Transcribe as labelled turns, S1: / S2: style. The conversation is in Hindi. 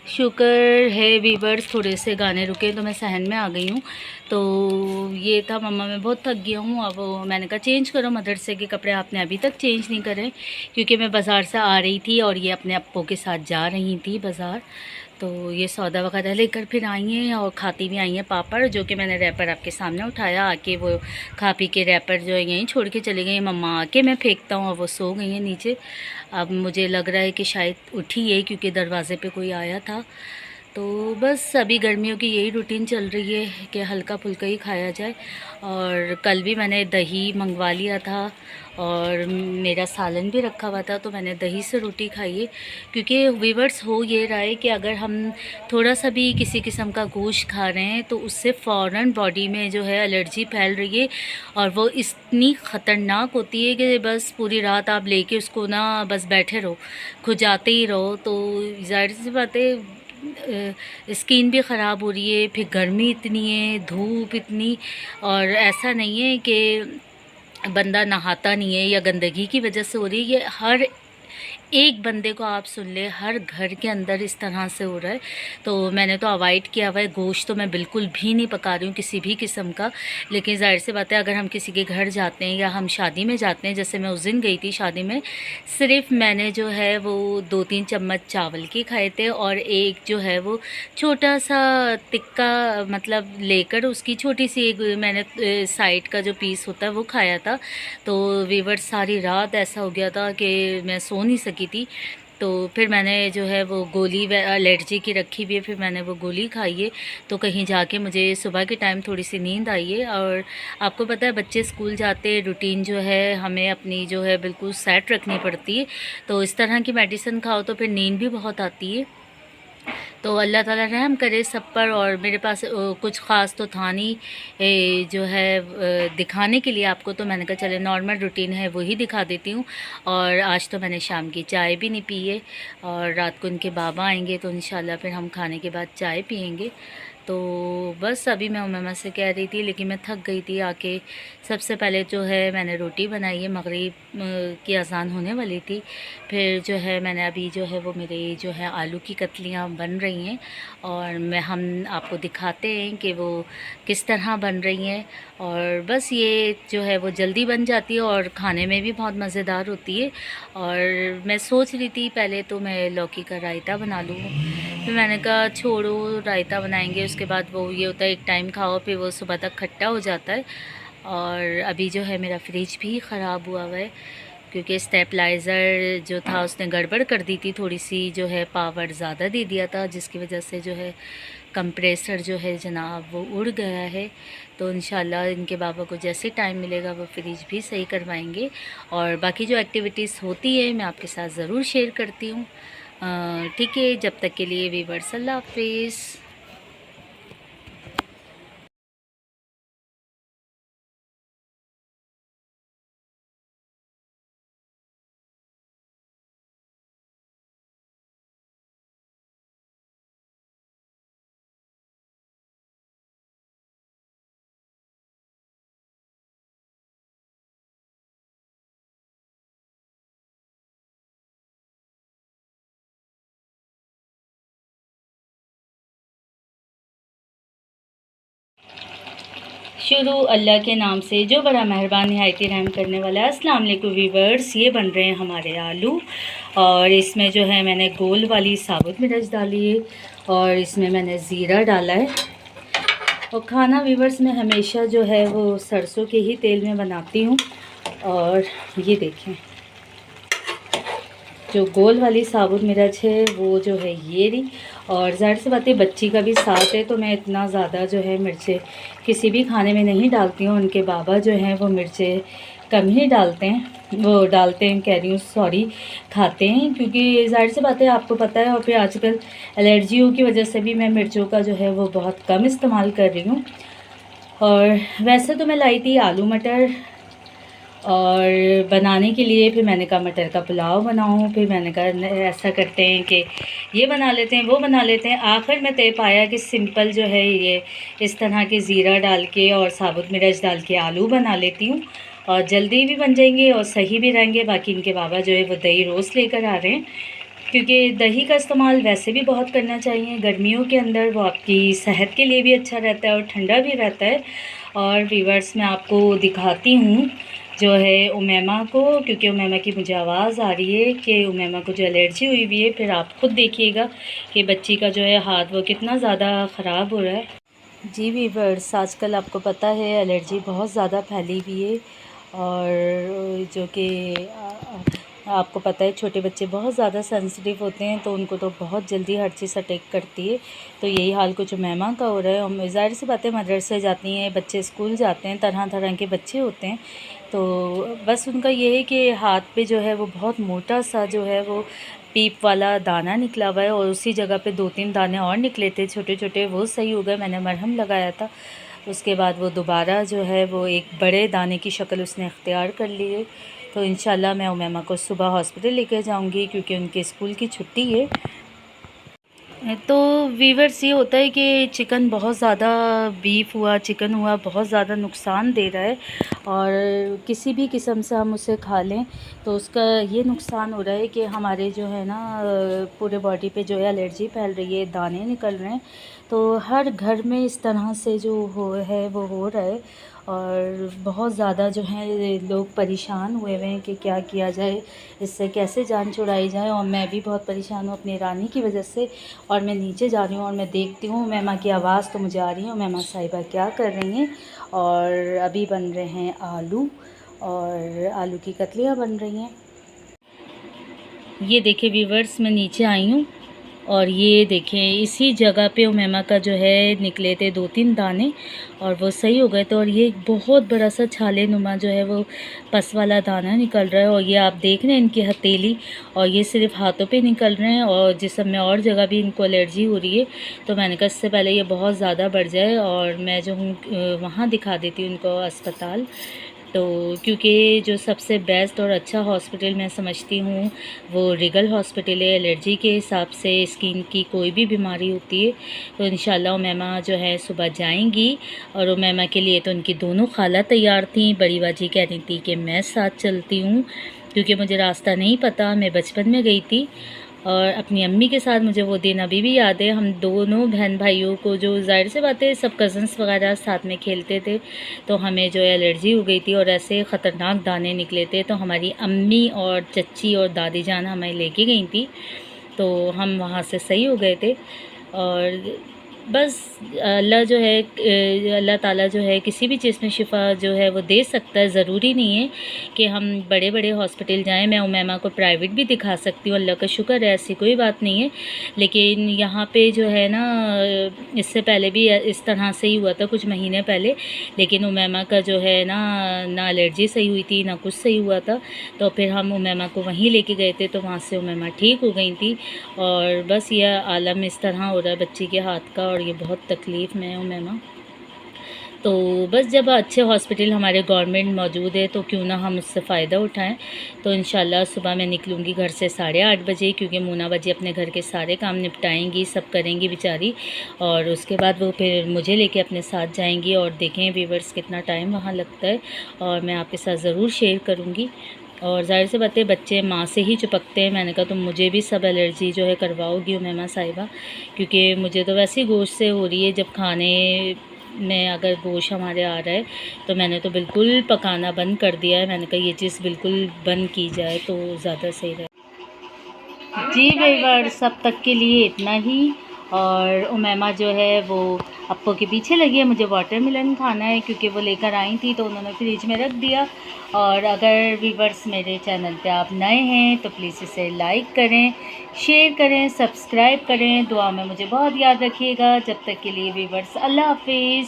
S1: शुक्र है वीवर्स, थोड़े से गाने रुके तो मैं सहन में आ गई हूँ। तो ये था, मम्मा मैं बहुत थक गया हूँ। अब मैंने कहा चेंज करो मदरसे के कपड़े, आपने अभी तक चेंज नहीं करे, क्योंकि मैं बाज़ार से आ रही थी और ये अपने अप्पू के साथ जा रही थी बाज़ार। तो ये सौदा वगैरह लेकर फिर आई हैं और खाती भी आई हैं पापड़, जो कि मैंने रैपर आपके सामने उठाया। आके वो खा पी के रैपर जो है यहीं छोड़ के चली गई। मम्मा आके मैं फेंकता हूँ और वो सो गई हैं नीचे। अब मुझे लग रहा है कि शायद उठी है, क्योंकि दरवाज़े पे कोई आया था। तो बस अभी गर्मियों की यही रूटीन चल रही है कि हल्का फुल्का ही खाया जाए। और कल भी मैंने दही मंगवा लिया था और मेरा सालन भी रखा हुआ था, तो मैंने दही से रोटी खाई है। क्योंकि वीवर्स हो ये रहा है कि अगर हम थोड़ा सा भी किसी किस्म का गोश्त खा रहे हैं तो उससे फ़ौरन बॉडी में जो है एलर्जी फैल रही है, और वो इतनी ख़तरनाक होती है कि बस पूरी रात आप लेके उसको ना बस बैठे रहो, खुजाते ही रहो। तो ज़ाहिर सी बात है स्किन भी ख़राब हो रही है, फिर गर्मी इतनी है, धूप इतनी, और ऐसा नहीं है कि बंदा नहाता नहीं है या गंदगी की वजह से हो रही है। ये हर एक बंदे को आप सुन ले, हर घर के अंदर इस तरह से हो रहा है। तो मैंने तो अवॉइड किया हुआ है, गोश्त तो मैं बिल्कुल भी नहीं पका रही हूँ किसी भी किस्म का। लेकिन ज़ाहिर सी बात है, अगर हम किसी के घर जाते हैं या हम शादी में जाते हैं, जैसे मैं उस दिन गई थी शादी में, सिर्फ मैंने जो है वो 2-3 चम्मच चावल के खाए थे और एक जो है वो छोटा सा टिक्का मतलब लेकर उसकी छोटी सी एक मैंने साइड का जो पीस होता है वो खाया था। तो वीवर सारी रात ऐसा हो गया था कि मैं सो नहीं सकी थी। तो फिर मैंने जो है वो गोली एलर्जी की रखी हुई है, फिर मैंने वो गोली खाई है। तो कहीं जाके मुझे सुबह के टाइम थोड़ी सी नींद आई है। और आपको पता है बच्चे स्कूल जाते, रूटीन जो है हमें अपनी जो है बिल्कुल सेट रखनी पड़ती है। तो इस तरह की मेडिसिन खाओ तो फिर नींद भी बहुत आती है। तो अल्लाह ताला रहम करे सब पर। और मेरे पास कुछ ख़ास तो था नहीं जो है दिखाने के लिए आपको। तो मैंने कहा चले नॉर्मल रूटीन है वही दिखा देती हूँ। और आज तो मैंने शाम की चाय भी नहीं पी है, और रात को इनके बाबा आएंगे तो इंशाल्लाह फिर हम खाने के बाद चाय पियेंगे। तो बस अभी मैं उम्मा से कह रही थी, लेकिन मैं थक गई थी आके। सबसे पहले जो है मैंने रोटी बनाई है, मगरिब की अज़ान होने वाली थी। फिर जो है मैंने अभी जो है वो मेरे जो है आलू की कतलियाँ बन रही हैं, और हम आपको दिखाते हैं कि वो किस तरह बन रही हैं। और बस ये जो है वो जल्दी बन जाती है और खाने में भी बहुत मज़ेदार होती है। और मैं सोच रही थी पहले तो मैं लौकी का रायता बना लूँ, फिर मैंने कहा छोड़ो, रायता बनाएंगे उसके बाद वो ये होता है एक टाइम खाओ फिर वो सुबह तक खट्टा हो जाता है। और अभी जो है मेरा फ्रिज भी ख़राब हुआ है, क्योंकि स्टेबलाइज़र जो था उसने गड़बड़ कर दी थी, थोड़ी सी जो है पावर ज़्यादा दे दिया था, जिसकी वजह से जो है कंप्रेसर जो है जनाब वो उड़ गया है। तो इंशाल्लाह इनके बाबा को जैसे टाइम मिलेगा वो फ्रिज भी सही करवाएंगे। और बाकी जो एक्टिविटीज़ होती है मैं आपके साथ ज़रूर शेयर करती हूँ। ठीक है, जब तक के लिए वीवर्स अल्लाह हाफिज़। शुरू अल्लाह के नाम से जो बड़ा मेहरबान निहायती रहम करने वाला है। अस्सलाम वालेकुम वीवर्स, ये बन रहे हैं हमारे आलू, और इसमें जो है मैंने गोल वाली साबुत मिर्च डाली है, और इसमें मैंने ज़ीरा डाला है। और खाना वीवर्स मैं हमेशा जो है वो सरसों के ही तेल में बनाती हूँ। और ये देखें, जो गोल वाली साबुत मिर्च है वो जो है ये रही। और ज़ाहिर सी बात है बच्ची का भी साथ है, तो मैं इतना ज़्यादा जो है मिर्चें किसी भी खाने में नहीं डालती हूँ। उनके बाबा जो हैं वो मिर्चें कम ही डालते हैं, वो डालते हैं कह रही हूँ सॉरी, खाते हैं, क्योंकि ज़ाहिर सी बात है आपको पता है। और फिर आजकल एलर्जियों की वजह से भी मैं मिर्चों का जो है वो बहुत कम इस्तेमाल कर रही हूँ। और वैसे तो मैं लाई थी आलू मटर, और बनाने के लिए फिर मैंने कहा मटर का पुलाव बनाऊं। फिर मैंने कहा ऐसा करते हैं कि ये बना लेते हैं, वो बना लेते हैं। आखिर में तय पाया कि सिंपल जो है ये इस तरह के ज़ीरा डाल के और साबुत मिर्च डाल के आलू बना लेती हूँ, और जल्दी भी बन जाएंगे और सही भी रहेंगे। बाकी इनके बाबा जो है वो दही रोस्ट लेकर आ रहे हैं, क्योंकि दही का इस्तेमाल वैसे भी बहुत करना चाहिए गर्मियों के अंदर, वो आपकी सेहत के लिए भी अच्छा रहता है और ठंडा भी रहता है। और व्यूअर्स मैं आपको दिखाती हूँ जो है उमैमा को, क्योंकि उमैमा की मुझे आवाज़ आ रही है कि उमैमा को जो एलर्जी हुई हुई है। फिर आप खुद देखिएगा कि बच्ची का जो है हाथ वो कितना ज़्यादा ख़राब हो रहा है। जी व्यूअर्स, आजकल आपको पता है एलर्जी बहुत ज़्यादा फैली हुई है, और जो कि आपको पता है छोटे बच्चे बहुत ज़्यादा सेंसिटिव होते हैं, तो उनको तो बहुत जल्दी हर चीज़ अटैक करती है। तो यही हाल कुछ उमैमा का हो रहा है। हम ज़ाहिर सी बातें मदरसे जाती हैं, बच्चे स्कूल जाते हैं, तरह तरह के बच्चे होते हैं, तो बस उनका ये है कि हाथ पे जो है वो बहुत मोटा सा जो है वो पीप वाला दाना निकला हुआ है, और उसी जगह पे 2-3 दाने और निकले थे छोटे छोटे, वो सही हो गए, मैंने मरहम लगाया था। उसके बाद वो दोबारा जो है वो एक बड़े दाने की शक्ल उसने इख्तियार कर ली है। तो इंशाल्लाह मैं उमैमा को सुबह हॉस्पिटल लेकर जाऊंगी, क्योंकि उनके स्कूल की छुट्टी है। तो वीवर्स ये होता है कि चिकन बहुत ज़्यादा, बीफ हुआ, चिकन हुआ, बहुत ज़्यादा नुकसान दे रहा है, और किसी भी किस्म से हम उसे खा लें तो उसका ये नुकसान हो रहा है कि हमारे जो है ना पूरे बॉडी पे जो है एलर्जी फैल रही है, दाने निकल रहे हैं। तो हर घर में इस तरह से जो वो हो रहा है, और बहुत ज़्यादा जो है लोग परेशान हुए हैं कि क्या किया जाए, इससे कैसे जान छुड़ाई जाए। और मैं भी बहुत परेशान हूँ अपनी रानी की वजह से। और मैं नीचे जा रही हूँ और मैं देखती हूँ उमैमा की आवाज़ तो मुझे आ रही है, उमैमा साहिबा क्या कर रही हैं। और अभी बन रहे हैं आलू, और आलू की कतलियाँ बन रही हैं। ये देखिए व्यूवर्स, मैं नीचे आई हूँ, और ये देखें इसी जगह पे उमैमा का जो है निकले थे 2-3 दाने, और वो सही हो गए थे। और ये एक बहुत बड़ा सा छाले नुमा जो है वो पस वाला दाना निकल रहा है, और ये आप देख रहे हैं इनकी हथेली, और ये सिर्फ हाथों पे निकल रहे हैं, और जिस्म में और जगह भी इनको एलर्जी हो रही है। तो मैंने कहा इससे पहले ये बहुत ज़्यादा बढ़ जाए और मैं जो हूँ वहाँ दिखा देती हूँ इनको अस्पताल। तो क्योंकि जो सबसे बेस्ट और अच्छा हॉस्पिटल मैं समझती हूँ वो रिगल हॉस्पिटल है। एलर्जी के हिसाब से स्किन की कोई भी बीमारी होती है तो इंशाल्लाह उमैमा जो है सुबह जाएंगी। और उमैमा के लिए तो उनकी दोनों खाला तैयार थी। बड़ी बाजी कह रही थी कि मैं साथ चलती हूँ, क्योंकि मुझे रास्ता नहीं पता, मैं बचपन में गई थी। और अपनी अम्मी के साथ मुझे वो दिन अभी भी याद है। हम दोनों बहन भाइयों को, जो ज़ाहिर सी बात है सब कज़न्स वगैरह साथ में खेलते थे, तो हमें जो है एलर्जी हो गई थी और ऐसे ख़तरनाक दाने निकले थे। तो हमारी अम्मी और चच्ची और दादी जान हमें लेके गई थी, तो हम वहाँ से सही हो गए थे। और बस अल्लाह जो है अल्लाह ताला जो है किसी भी चीज़ में शिफा जो है वो दे सकता है। ज़रूरी नहीं है कि हम बड़े बड़े हॉस्पिटल जाएं। मैं उमैमा को प्राइवेट भी दिखा सकती हूँ, अल्लाह का शुक्र है, ऐसी कोई बात नहीं है। लेकिन यहाँ पे जो है ना, इससे पहले भी इस तरह से ही हुआ था कुछ महीने पहले, लेकिन उमैमा का जो है ना एलर्जी सही हुई थी ना कुछ सही हुआ था। तो फिर हम उमैमा को वहीं लेके गए थे, तो वहाँ से उमैमा ठीक हो गई थी। और बस ये आलम इस तरह हो रहा है बच्ची के हाथ का, और ये बहुत तकलीफ़ में है उमैमा। तो बस जब अच्छे हॉस्पिटल हमारे गवर्नमेंट मौजूद है तो क्यों ना हम उससे फ़ायदा उठाएं। तो इंशाल्लाह सुबह मैं निकलूँगी घर से 8:30 बजे, क्योंकि मोना बजी अपने घर के सारे काम निपटाएंगी, सब करेंगी बेचारी। और उसके बाद वो फिर मुझे लेके अपने साथ जाएंगी, और देखें व्यूवर्स कितना टाइम वहाँ लगता है, और मैं आपके साथ ज़रूर शेयर करूँगी। और ज़ाहिर से बात है बच्चे माँ से ही चिपकते हैं। मैंने कहा तुम मुझे भी सब एलर्जी जो है करवाओगी उमैमा साहिबा, क्योंकि मुझे तो वैसे ही गोश्त से हो रही है। जब खाने में अगर गोश्त हमारे आ रहा है तो मैंने तो बिल्कुल पकाना बंद कर दिया है। मैंने कहा ये चीज़ बिल्कुल बंद की जाए तो ज़्यादा सही रहे। जी व्यूअर्स, सब तक के लिए इतना ही। और उमैमा जो है वो अप्पो के पीछे लगी है, मुझे वाटरमेलन खाना है, क्योंकि वो लेकर आई थी तो उन्होंने फ्रिज में रख दिया। और अगर व्यूअर्स मेरे चैनल पे आप नए हैं तो प्लीज़ इसे लाइक करें, शेयर करें, सब्सक्राइब करें। दुआ में मुझे बहुत याद रखिएगा। जब तक के लिए व्यूअर्स, अल्लाह हाफिज़।